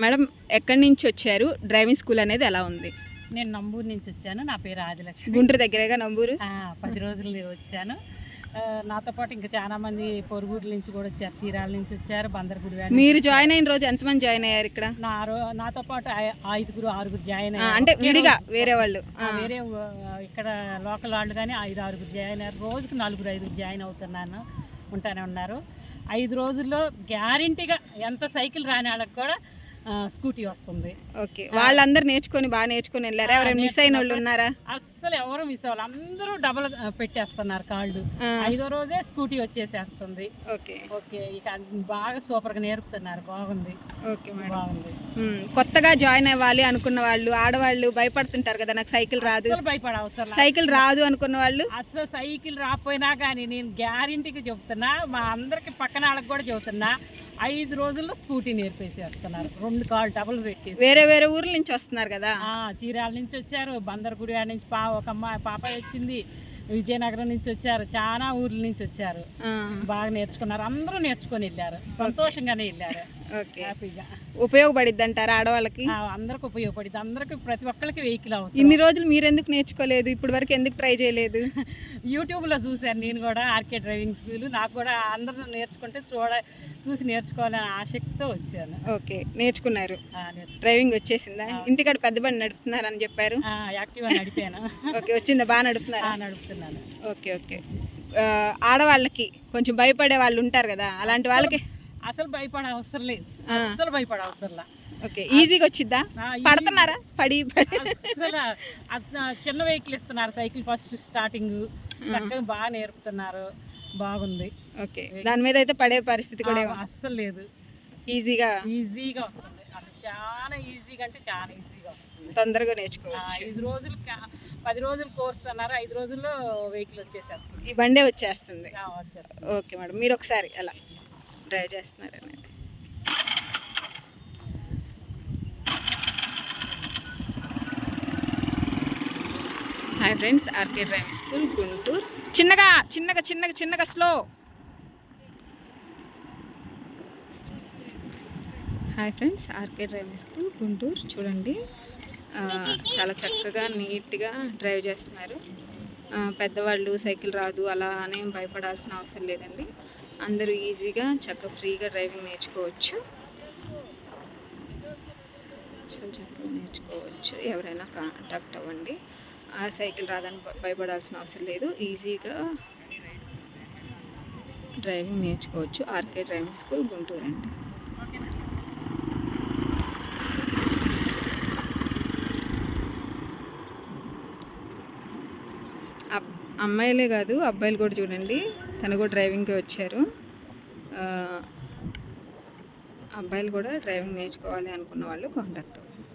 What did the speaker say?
Madam ఎక్కడి నుంచి వచ్చారు? డ్రైవింగ్ స్కూల్ అనేది ఎలా ఉంది? నేను నంబూరు నుంచి వచ్చాను. నా పేరు ఆదిలక్ష్మి. గుంటూరు దగ్గరేగా నంబూరు? 10 రోజులు వచ్చాను. నాతో పాటు ఇంకా చాలా మంది పొరుగురు నుంచి కూడా వచ్చారు. చీరాల నుంచి వచ్చారు, బందరగుడి. మీరు జాయిన్ అయిన రోజు ఎంతమంది జాయిన్ అయ్యారు ఇక్కడ? నాతో పాటు 5-6 జాయిన్ అయ్యారు. అంటే విడిగా వేరే వాళ్ళు? వేరే ఇక్కడ లోకల్ వాళ్ళు కానీ 5-6 జాయిన్ అయ్యారు. రోజుకు 4-5 జాయిన్ ఉంటానే ఉన్నారు. 5 రోజుల్లో గ్యారెంటీగా ఎంత సైకిల్ రాని వాళ్ళకి కూడా స్కూటీ వస్తుంది. ఓకే, వాళ్ళందరూ బాగా నేర్చుకొని వెళ్ళారా? ఎవరైనా మిస్ అయిన వాళ్ళు ఉన్నారా? అస్సలు ఎవరు మిస్ అవ్వాలి, అందరూ డబల్ పెట్టేస్తున్నారు కాళ్ళు. 5వ రోజే స్కూటీ వచ్చేసేస్తుంది. ఓకే ఓకే, ఇక బాగా సూపర్ గా నేర్పుతున్నారు. బాగుంది. ఓకే మేడం, బాగుంది. కొత్తగా జాయిన్ అవ్వాలి అనుకున్న వాళ్ళు, ఆడవాళ్ళు భయపడుతుంటారు కదా, నాకు సైకిల్ రాదు, భయపడవసరం సైకిల్ రాదు అనుకున్న వాళ్ళు. అసలు సైకిల్ రాకపోయినా కానీ నేను గ్యారెంటీగా చెబుతున్నా, మా అందరికి పక్కన వాళ్ళకి కూడా చెబుతున్నా, 5 రోజుల్లో స్కూటీ నేర్పేసేస్తున్నారు. 2 కాళ్ళు డబుల్ పెట్టి. వేరే వేరే ఊర్ల నుంచి వస్తున్నారు కదా? చీరాల నుంచి వచ్చారు, బందరగుడి నుంచి ఒక పాప వచ్చింది, విజయనగరం నుంచి వచ్చారు, చాలా ఊర్ల నుంచి వచ్చారు. బాగా నేర్చుకున్నారు, అందరూ నేర్చుకొని వెళ్ళారు, సంతోషంగానే వెళ్ళారు. హ్యాపీగా. ఉపయోగపడిద్ది అంటారా ఆడవాళ్ళకి? అందరికి ఉపయోగపడిద్ది, అందరికి ప్రతి ఒక్కరికి వెహికల్ అవుతుంది. ఇన్ని రోజులు మీరు ఎందుకు నేర్చుకోలేదు? ఇప్పటి వరకు ఎందుకు ట్రై చేయలేదు? యూట్యూబ్లో చూశాను నేను కూడా, ఆర్కే డ్రైవింగ్ స్కూల్. నాకు కూడా అందరూ నేర్చుకుంటే చూసి నేర్చుకోవాలని ఆసక్తితో వచ్చాను. ఓకే, నేర్చుకున్నారు. డ్రైవింగ్ వచ్చేసిందా? ఇంటికాడ పెద్ద బండి నడుపుతున్నారని చెప్పారు. యాక్టివా నడిపాను. ఓకే, వచ్చిందా? బాగా నడుపుతున్నారా? నడుపుతున్నాను. Okay okay. ఆడవాళ్ళకి కొంచెం భయపడే వాళ్ళు ఉంటారు కదా, అలాంటి వాళ్ళకి అసలు భయపడే అవసరం లేదు. అసలు భయపడే అవసరం లేదు. ఓకే, ఈజీగా వచ్చిద్దా? పడుతున్నారా? పడి చిన్న వెహికల్ ఇస్తున్నారు, సైకిల్ ఫస్ట్ స్టార్టింగ్ చక్కగా బాగా నేర్పుతున్నారు. బాగుంది. ఓకే, దాని మీద అయితే పడే పరిస్థితి కూడా అస్సలు లేదు. ఈజీగా వస్తుంది. అసలు చాలా ఈజీగా అంటే చాలా ఈజీగా వస్తుంది. తొందరగా నేర్చుకోవచ్చు. 5 రోజులు 10 రోజులు కోర్స్ అన్నారు, 5 రోజుల్లో వెహికల్ వచ్చేసారు. ఈ బండే వచ్చేస్తుంది. ఓకే మేడం, మీరు ఒకసారి అలా డ్రైవ్ చేస్తున్నారని. Hi friends, RK driving school Guntur. చిన్నగా slow. Hi friends, RK driving school Guntur. చూడండి, చాలా చక్కగా నీట్గా డ్రైవ్ చేస్తున్నారు. పెద్దవాళ్ళు సైకిల్ రాదు అలా అనేం భయపడాల్సిన అవసరం లేదండి. అందరూ ఈజీగా చక్కగా ఫ్రీగా డ్రైవింగ్ నేర్చుకోవచ్చు. చాలా చక్కగా నేర్చుకోవచ్చు. ఎవరైనా కాంటాక్ట్ అవ్వండి. సైకిల్ రాదని భయపడాల్సిన అవసరం లేదు. ఈజీగా డ్రైవింగ్ నేర్చుకోవచ్చు. ఆర్కే డ్రైవింగ్ స్కూల్ గుంటూరు అండి. అమ్మాయిలే కాదు, అబ్బాయిలు కూడా చూడండి, తను కూడా డ్రైవింగ్కి వచ్చారు. అబ్బాయిలు కూడా డ్రైవింగ్ నేర్చుకోవాలి అనుకున్న వాళ్ళు కాంటాక్ట్ అవ్వండి.